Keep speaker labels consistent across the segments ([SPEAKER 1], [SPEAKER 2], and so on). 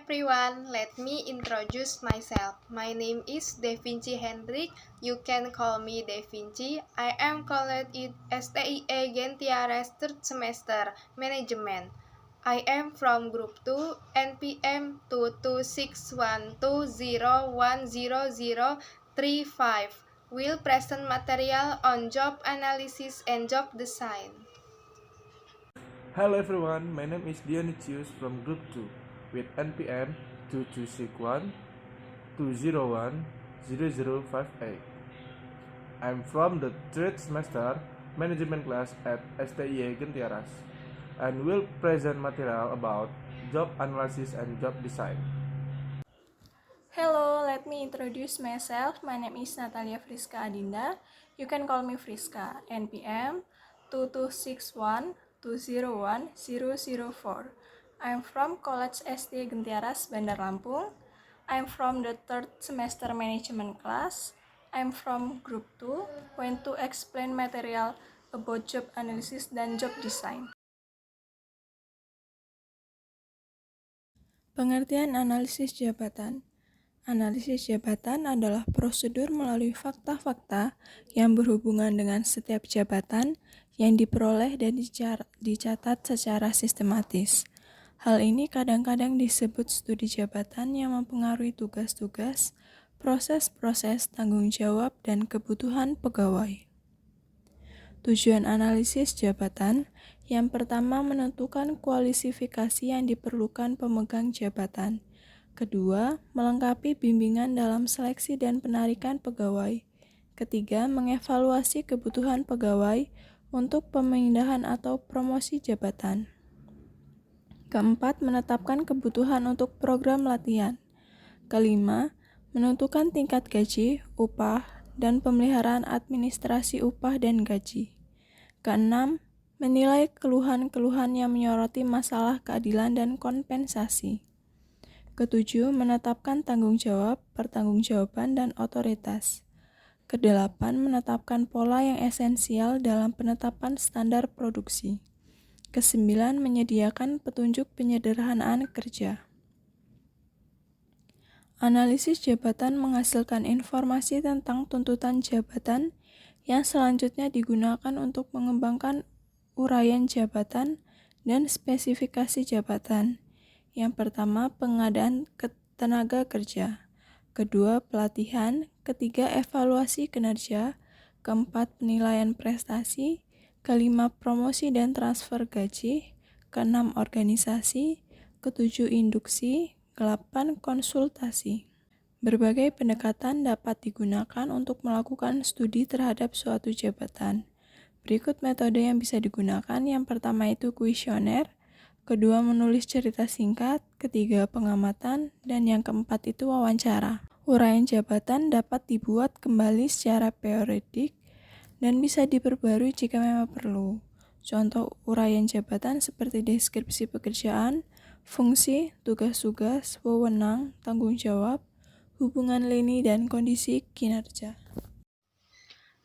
[SPEAKER 1] everyone, let me introduce myself. My name is Da Vinci Hendrik. You can call me Da Vinci. I am college in STIE Gentiares third semester management. I am from group 2 NPM 22612010035. Will present material on job analysis and job design.
[SPEAKER 2] Hello everyone, my name is Dionysius from Group 2 with NPM 2261-201-0058. I'm from the 3rd semester management class at STIE Gentiaras and will present material about job analysis and job design.
[SPEAKER 3] Hello, let me introduce myself. My name is Natalia Friska Adinda. You can call me Friska. NPM 2261-201-004. I'm from College ST Gentiaras, Bandar Lampung. I'm from the 3rd semester management class. I'm from group 2, going to explain material about job analysis dan job design. Pengertian analisis jabatan. Analisis jabatan adalah prosedur melalui fakta-fakta yang berhubungan dengan setiap jabatan yang diperoleh dan dicatat secara sistematis. Hal ini kadang-kadang disebut studi jabatan yang mempengaruhi tugas-tugas, proses-proses, tanggung jawab, dan kebutuhan pegawai. Tujuan analisis jabatan yang pertama menentukan kualifikasi yang diperlukan pemegang jabatan. Kedua, melengkapi bimbingan dalam seleksi dan penarikan pegawai. Ketiga, mengevaluasi kebutuhan pegawai untuk pemindahan atau promosi jabatan. Keempat, menetapkan kebutuhan untuk program latihan. Kelima, menentukan tingkat gaji, upah, dan pemeliharaan administrasi upah dan gaji. Keenam, menilai keluhan-keluhan yang menyoroti masalah keadilan dan kompensasi. Ketujuh, menetapkan tanggung jawab, pertanggungjawaban, dan otoritas. Kedelapan, menetapkan pola yang esensial dalam penetapan standar produksi. Kesembilan, menyediakan petunjuk penyederhanaan kerja. Analisis jabatan menghasilkan informasi tentang tuntutan jabatan yang selanjutnya digunakan untuk mengembangkan uraian jabatan dan spesifikasi jabatan. Yang pertama, pengadaan tenaga kerja. Kedua, pelatihan. Ketiga, evaluasi kinerja. Keempat, penilaian prestasi. Kelima, promosi dan transfer gaji. Keenam, organisasi. Ketujuh, induksi. Kedelapan, konsultasi. Berbagai pendekatan dapat digunakan untuk melakukan studi terhadap suatu jabatan. Berikut metode yang bisa digunakan. Yang pertama itu kuesioner. Kedua, menulis cerita singkat. Ketiga, pengamatan. Dan yang keempat itu wawancara. Uraian jabatan dapat dibuat kembali secara periodik dan bisa diperbarui jika memang perlu. Contoh uraian jabatan seperti deskripsi pekerjaan, fungsi, tugas-tugas, wewenang, tanggung jawab, hubungan lini, dan kondisi kinerja.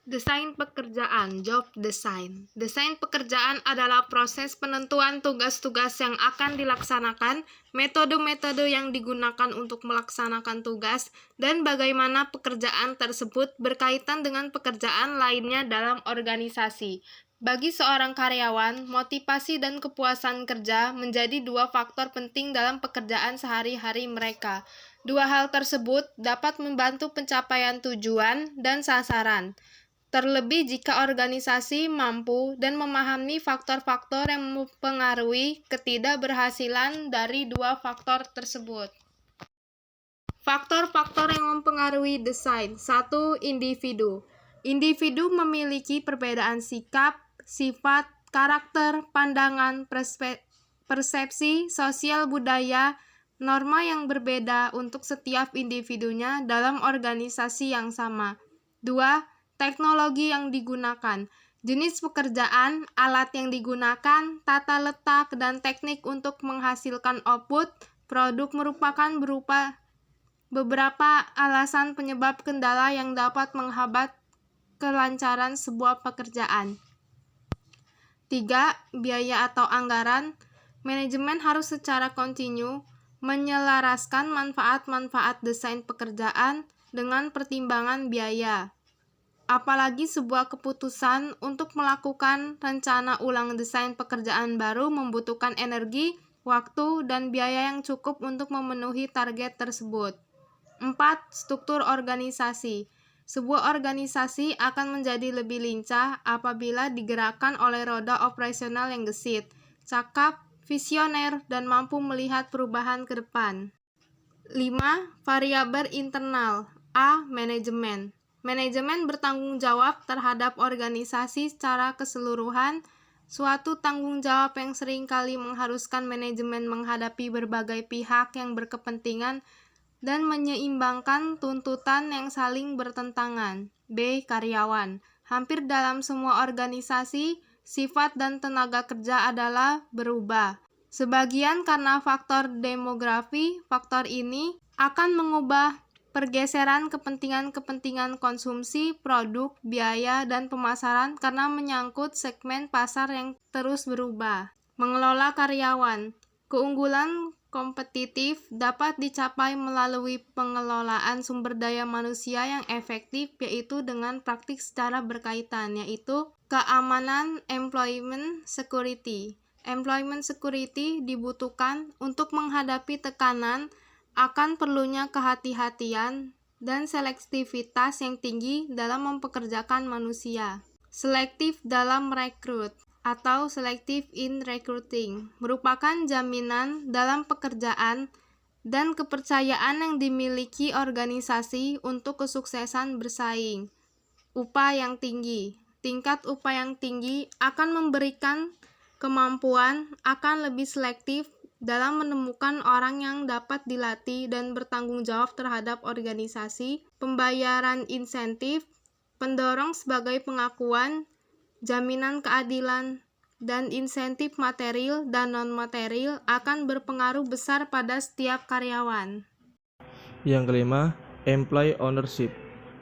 [SPEAKER 1] Desain pekerjaan, job design. Desain pekerjaan adalah proses penentuan tugas-tugas yang akan dilaksanakan, metode-metode yang digunakan untuk melaksanakan tugas, dan bagaimana pekerjaan tersebut berkaitan dengan pekerjaan lainnya dalam organisasi. Bagi seorang karyawan, motivasi dan kepuasan kerja menjadi dua faktor penting dalam pekerjaan sehari-hari mereka. Dua hal tersebut dapat membantu pencapaian tujuan dan sasaran. Terlebih jika organisasi mampu dan memahami faktor-faktor yang mempengaruhi ketidakberhasilan dari dua faktor tersebut. Faktor-faktor yang mempengaruhi desain. 1. Individu. Individu memiliki perbedaan sikap, sifat, karakter, pandangan, persepsi, sosial budaya, norma yang berbeda untuk setiap individunya dalam organisasi yang sama. 2. Teknologi yang digunakan, jenis pekerjaan, alat yang digunakan, tata letak, dan teknik untuk menghasilkan output. Produk merupakan beberapa alasan penyebab kendala yang dapat menghambat kelancaran sebuah pekerjaan. 3. Biaya atau anggaran. Manajemen harus secara kontinu menyelaraskan manfaat-manfaat desain pekerjaan dengan pertimbangan biaya. Apalagi sebuah keputusan untuk melakukan rencana ulang desain pekerjaan baru membutuhkan energi, waktu, dan biaya yang cukup untuk memenuhi target tersebut. 4. Struktur organisasi. Sebuah organisasi akan menjadi lebih lincah apabila digerakkan oleh roda operasional yang gesit, cakap, visioner, dan mampu melihat perubahan ke depan. 5. Variabel internal. A. Manajemen. Manajemen bertanggung jawab terhadap organisasi secara keseluruhan. Suatu tanggung jawab yang seringkali mengharuskan manajemen menghadapi berbagai pihak yang berkepentingan dan menyeimbangkan tuntutan yang saling bertentangan. B. Karyawan. Hampir dalam semua organisasi, sifat dan tenaga kerja adalah berubah. Sebagian karena faktor demografi, faktor ini akan mengubah pergeseran kepentingan-kepentingan konsumsi, produk, biaya, dan pemasaran karena menyangkut segmen pasar yang terus berubah. Mengelola karyawan. Keunggulan kompetitif dapat dicapai melalui pengelolaan sumber daya manusia yang efektif, yaitu dengan praktik secara berkaitan, yaitu keamanan employment security. Employment security dibutuhkan untuk menghadapi tekanan akan perlunya kehati-hatian dan selektivitas yang tinggi dalam mempekerjakan manusia. Selektif dalam merekrut atau selective in recruiting merupakan jaminan dalam pekerjaan dan kepercayaan yang dimiliki organisasi untuk kesuksesan bersaing. Upah yang tinggi. Tingkat upah yang tinggi akan memberikan kemampuan akan lebih selektif dalam menemukan orang yang dapat dilatih dan bertanggung jawab terhadap organisasi, pembayaran insentif, pendorong sebagai pengakuan, jaminan keadilan, dan insentif material dan non-material akan berpengaruh besar pada setiap karyawan.
[SPEAKER 2] Yang kelima, employee ownership,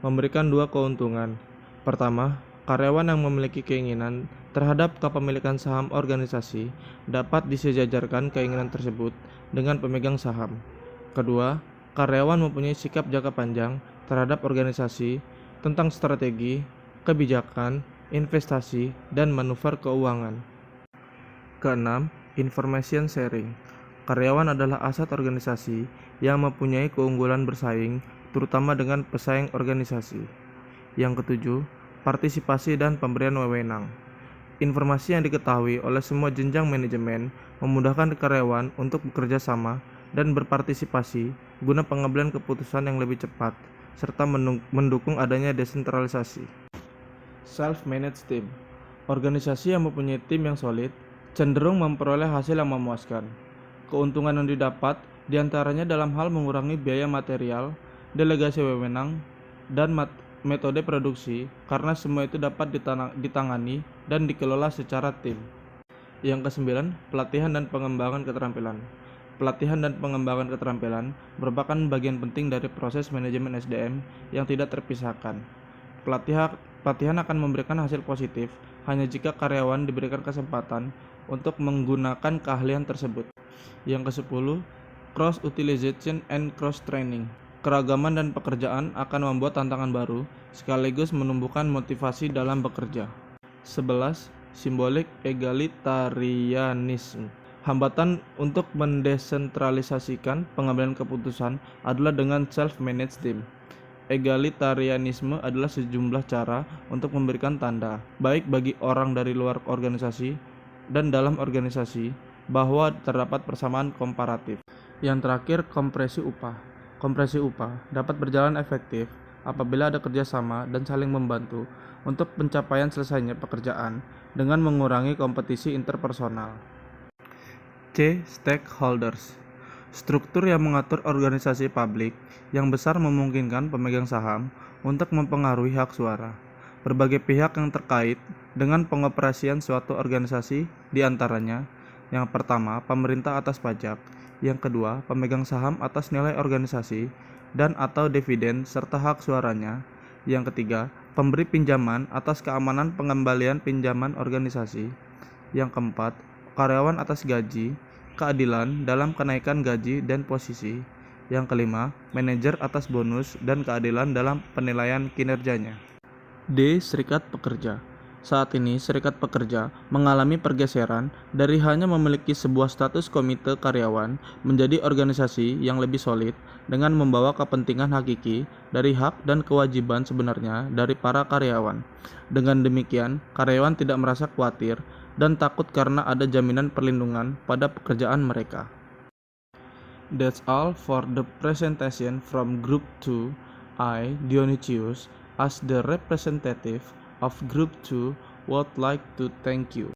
[SPEAKER 2] memberikan dua keuntungan. Pertama, karyawan yang memiliki keinginan terhadap kepemilikan saham organisasi dapat disejajarkan keinginan tersebut dengan pemegang saham. Kedua, karyawan mempunyai sikap jangka panjang terhadap organisasi tentang strategi, kebijakan, investasi, dan manuver keuangan. Keenam, information sharing. Karyawan adalah aset organisasi yang mempunyai keunggulan bersaing, terutama dengan pesaing organisasi. Yang ketujuh, partisipasi dan pemberian wewenang. Informasi yang diketahui oleh semua jenjang manajemen memudahkan karyawan untuk bekerja sama dan berpartisipasi guna pengambilan keputusan yang lebih cepat, serta mendukung adanya desentralisasi. Self-managed team. Organisasi yang mempunyai tim yang solid cenderung memperoleh hasil yang memuaskan. Keuntungan yang didapat diantaranya dalam hal mengurangi biaya material, delegasi wewenang, dan metode produksi, karena semua itu dapat ditangani dan dikelola secara tim. Yang kesembilan, pelatihan dan pengembangan keterampilan. Pelatihan dan pengembangan keterampilan merupakan bagian penting dari proses manajemen SDM yang tidak terpisahkan. Pelatihan akan memberikan hasil positif hanya jika karyawan diberikan kesempatan untuk menggunakan keahlian tersebut. Yang kesepuluh, cross utilization and cross training. Keragaman dan pekerjaan akan membuat tantangan baru, sekaligus menumbuhkan motivasi dalam bekerja. 11. Simbolik egalitarianisme. Hambatan untuk mendesentralisasikan pengambilan keputusan adalah dengan self-managed team. Egalitarianisme adalah sejumlah cara untuk memberikan tanda, baik bagi orang dari luar organisasi dan dalam organisasi, bahwa terdapat persamaan komparatif. Yang terakhir, kompresi upah. Kompresi upah dapat berjalan efektif apabila ada kerjasama dan saling membantu untuk pencapaian selesainya pekerjaan dengan mengurangi kompetisi interpersonal. C. Stakeholders. Struktur yang mengatur organisasi publik yang besar memungkinkan pemegang saham untuk mempengaruhi hak suara. Berbagai pihak yang terkait dengan pengoperasian suatu organisasi, diantaranya yang pertama, pemerintah atas pajak, yang kedua, pemegang saham atas nilai organisasi dan atau dividen serta hak suaranya, yang ketiga, pemberi pinjaman atas keamanan pengembalian pinjaman organisasi, yang keempat, karyawan atas gaji, keadilan dalam kenaikan gaji dan posisi. Yang kelima, manajer atas bonus dan keadilan dalam penilaian kinerjanya. D. Serikat pekerja. Saat ini, serikat pekerja mengalami pergeseran dari hanya memiliki sebuah status komite karyawan menjadi organisasi yang lebih solid dengan membawa kepentingan hakiki dari hak dan kewajiban sebenarnya dari para karyawan. Dengan demikian, karyawan tidak merasa khawatir dan takut karena ada jaminan perlindungan pada pekerjaan mereka. That's all for the presentation from Group 2. I, Dionysius, as the representative of Group 2, would like to thank you.